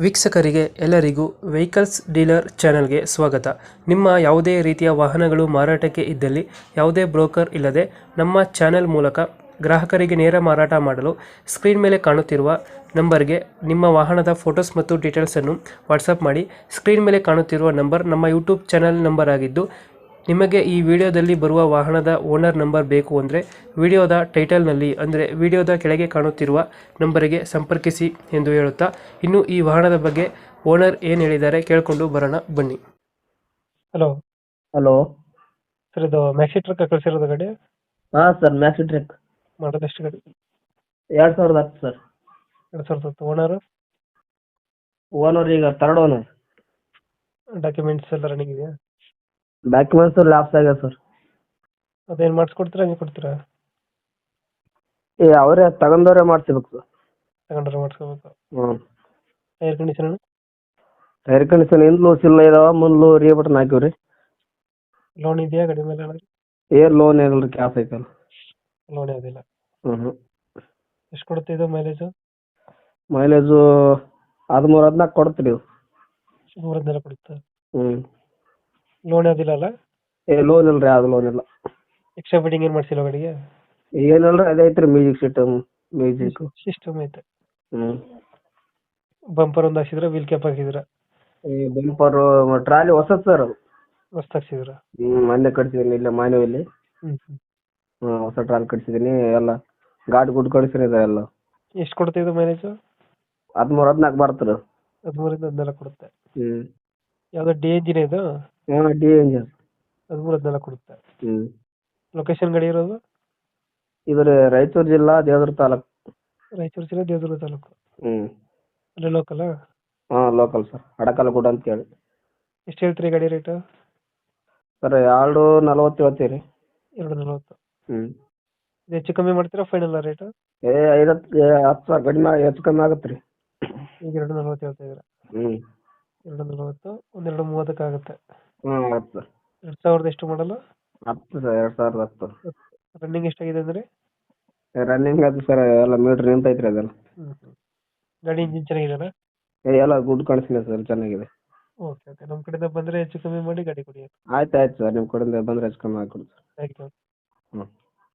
ವೀಕ್ಷಕರಿಗೆ ಎಲ್ಲರಿಗೂ vehicles dealer ಚಾನೆಲ್ಗೆ ಸ್ವಾಗತ. ನಿಮ್ಮ ಯಾವುದೇ ರೀತಿಯ ವಾಹನಗಳು ಮಾರಾಟಕ್ಕೆ ಇದ್ದಲ್ಲಿ ಯಾವುದೇ ಬ್ರೋಕರ್ ಇಲ್ಲದೆ ನಮ್ಮ ಚಾನೆಲ್ ಮೂಲಕ ಗ್ರಾಹಕರಿಗೆ ನೇರ ಮಾರಾಟ ಮಾಡಲು ಸ್ಕ್ರೀನ್ ಮೇಲೆ ಕಾಣುತ್ತಿರುವ ನಂಬರ್ಗೆ ನಿಮ್ಮ ವಾಹನದ ಫೋಟೋಸ್ ಮತ್ತು ಡೀಟೇಲ್ಸನ್ನು ವಾಟ್ಸಪ್ ಮಾಡಿ. ಸ್ಕ್ರೀನ್ ಮೇಲೆ ಕಾಣುತ್ತಿರುವ ನಂಬರ್ ನಮ್ಮ ಯೂಟ್ಯೂಬ್ ಚಾನೆಲ್ ನಂಬರ್ ಆಗಿದ್ದು, ನಿಮಗೆ ಈ ವಿಡಿಯೋದಲ್ಲಿ ಬರುವ ವಾಹನದ ಓನರ್ ನಂಬರ್ ಬೇಕು ಅಂದರೆ ವಿಡಿಯೋದ ಟೈಟಲ್ನಲ್ಲಿ ಅಂದರೆ ವಿಡಿಯೋದ ಕೆಳಗೆ ಕಾಣುತ್ತಿರುವ ನಂಬರಿಗೆ ಸಂಪರ್ಕಿಸಿ ಎಂದು ಹೇಳುತ್ತಾ, ಇನ್ನು ಈ ವಾಹನದ ಬಗ್ಗೆ ಓನರ್ ಏನು ಹೇಳಿದ್ದಾರೆ ಕೇಳಿಕೊಂಡು ಬರೋಣ ಬನ್ನಿ. Hello hello. ಸರ್, ಇದು ಮ್ಯಾಕ್ಸಿ ಟ್ರಕ್ ಕಳಿಸಿರೋದು ಗಾಡಿ ಹಾಂ ಸರ್, ಮ್ಯಾಕ್ಸಿ ಟ್ರಕ್ ಮಾಡೋದು ಎಷ್ಟು ಗಾಡಿ? 2010 ಸರ್. 2010. ಓನರು ಓನರ್ ಈಗ ಥರ್ಡ್ ಓನರ್. ಡಾಕ್ಯುಮೆಂಟ್ಸ್ ಎಲ್ಲ ರನ್ನಿಂಗ್ ಇದೆಯಾ? ಡಾಕ್ಯುಮೆಂಟ್ಸ್ ಲ್ಯಾಪ್ಸ್ ಆಗ್ಯಾವ ಸರ್. ಅದೇನು ಮಾಡಿಸ್ಕೊಡ್ತೀರಾ, ಹಂಗೆ ಕೊಡ್ತೀರಾ? ಅವರೇ ತಗೊಂಡವರೇ ಮಾಡಿಸ್ಬೇಕು ಸರ್. ತಗೊಂಡ್ರೆ ಮಾಡಿಸ್ಕೋಬೇಕು. ಹ್ಞೂ. Tyre condition? Tyre condition ಹಿಂದ್ಲು Silva ಇದಾವ, ಮುಂದ್ಲು ರೀಬಟನ್ ಹಾಕಿವ್ರಿ. ಲೋನ್ ಇದೆಯಾ ಗಾಡಿ ಮೇಲೆ? ಏನ್ ಲೋನ್ ಏನಿಲ್ಲ ರೀ, ಕ್ಯಾಶ್ ಐತಲ್ಲ. ಲೋನ್ ಯಾವುದಿಲ್ಲ. ಹ್ಞೂ. ಎಷ್ಟು ಕೊಡುತ್ತೆ ಇದು ಮೈಲೇಜು? ಮೈಲೇಜು 13-14 ಕೊಡ್ತೀರಿ ಇದು. 14 ಕೊಡುತ್ತೆ. ಹ್ಞೂ. ಲೋನ್ ಯಾವುದಿಲ್ಲ ಅಲ್ಲ? ಲೋನ್ ಇಲ್ಲ ರೀ, ಯಾವ್ದು ಲೋನ್ ಇಲ್ಲ. ಎಕ್ಸ್ಟ್ರಾ ಫಿಟ್ಟಿಂಗ್ ಏನು ಮಾಡಿಸಿಲ್ಲ ಗಾಡಿಗೆ? ಏನಿಲ್ಲ ರೀ, ಅದೇ ಐತ್ರಿ ಮ್ಯೂಸಿಕ್ ಸಿಸ್ಟಮ್. ಮ್ಯೂಸಿಕ್ ಸಿಸ್ಟಮ್ ಐತೆ. ಹ್ಞೂ. ಬಂಪರ್ ಒಂದು ಹಾಕ್ಸಿದ್ರ, ವೀಲ್ ಕ್ಯಾಪ್ ಹಾಕಿದ್ರ? ಈ ಬಂಪರು ಟ್ರಾಲಿ ಹೊಸದು ಸರ್ ಅದು. ಮಸ್ತ್ ಹಾಕ್ಸಿದ್ರ? ಮೊನ್ನೆ ಕಟ್ಸಿದ್ದೀನಿ ಇಲ್ಲೇ ಮಾನವಲ್ಲಿ. ಹ್ಞೂ. ಹೊಸ ಟ್ರಾಲಿ ಕಟ್ಸಿದ್ದೀನಿ, ಎಲ್ಲ ಗಾಡಿ ಗುಡ್ ಕಳಿಸಿರಿ ಎಲ್ಲ. ಎಷ್ಟು ಕೊಡುತ್ತೆ ಇದು ಮೈಲೇಜು? 13-14 ಬರ್ತದೆ. 13-14 ಕೊಡುತ್ತೆ. ಹ್ಞೂ. ಯಾವುದೋ ಡಿ ಎಂಜಿನ್ ಇದು? ಹಾಂ, ಡಿ ಎಂಜಿನ್. 13-14 ಕೊಡುತ್ತೆ. ಹ್ಞೂ. ಲೊಕೇಶನ್ ಗಾಡಿ ಇರೋದು? ಇದು ರೀ ರಾಯಚೂರು ಜಿಲ್ಲಾ, ದೇವದುರ್ಗ ತಾಲೂಕು. ರಾಯಚೂರು ಜಿಲ್ಲೆ, ದೇವದುರ್ಗ ತಾಲೂಕು. ಹ್ಞೂ. ಅಲ್ಲೇ ಲೋಕಲಾ? ಹಾಂ, ಲೋಕಲ್ ಸರ್. ಅಡಕಲಗೂಡ ಅಂತ ಹೇಳಿ. ಎಷ್ಟು ಹೇಳ್ತೀರಿ ಗಾಡಿ ರೇಟು? ಸರ್ 240 ಹೇಳ್ತೀವಿ ರೀ. 240. ಹ್ಞೂ. ಇದು ಹೆಚ್ಚು ಕಮ್ಮಿ ಮಾಡ್ತೀರಾ ಫೈನಲ್ ರೇಟು? 10 ಸಾವಿರ ಕಡಿಮೆ ಹೆಚ್ಚು ಕಮ್ಮಿ ಆಗುತ್ತೆ ರೀ. ಈಗ 240 ಹೇಳ್ತಾ ಇದ್ದೀರಾ? ಹ್ಞೂ. 240 ಒಂದು 230 ಆಗುತ್ತೆ. ಹ್ಞೂ ಆಗುತ್ತೆ ಸರ್. 2000 ಎಷ್ಟು ಮಾಡಲ್ಲ? 10 ಸರ್, 2010. ರನ್ನಿಂಗ್ ಎಷ್ಟಾಗಿದೆ ಅಂದರೆ? ರನ್ನಿಂಗ್ ಅದು ಸರ್ ಎಲ್ಲ ಮೀಟ್ರ್ ನಿಂತೈತ್ರಿ ಅದೆಲ್ಲ. ಗಾಡಿ ಇಂಜಿನ್ ಚೆನ್ನಾಗಿದೆಯಾ? ಎಲ್ಲ ಗುಡ್ ಕಾಣಿಸ್ತಿದೆ ಸರ್, ಚೆನ್ನಾಗಿದೆ. ಓಕೆ ಓಕೆ, ನಮ್ಮ ಕಡೆಯಿಂದ ಬಂದರೆ ಹೆಚ್ಚು ಕಮ್ಮಿ ಮಾಡಿ ಗಾಡಿ ಕೊಡಿ. ಆಯ್ತು ಆಯ್ತು ಸರ್, ನಿಮ್ಮ ಕಡೆಯಿಂದ ಬಂದರೆ ಹೆಚ್ಚು ಕಮ್ಮಿ ಹಾಕಿ ಕೊಡಿ ಸರ್. Thank you. ಹ್ಞೂ.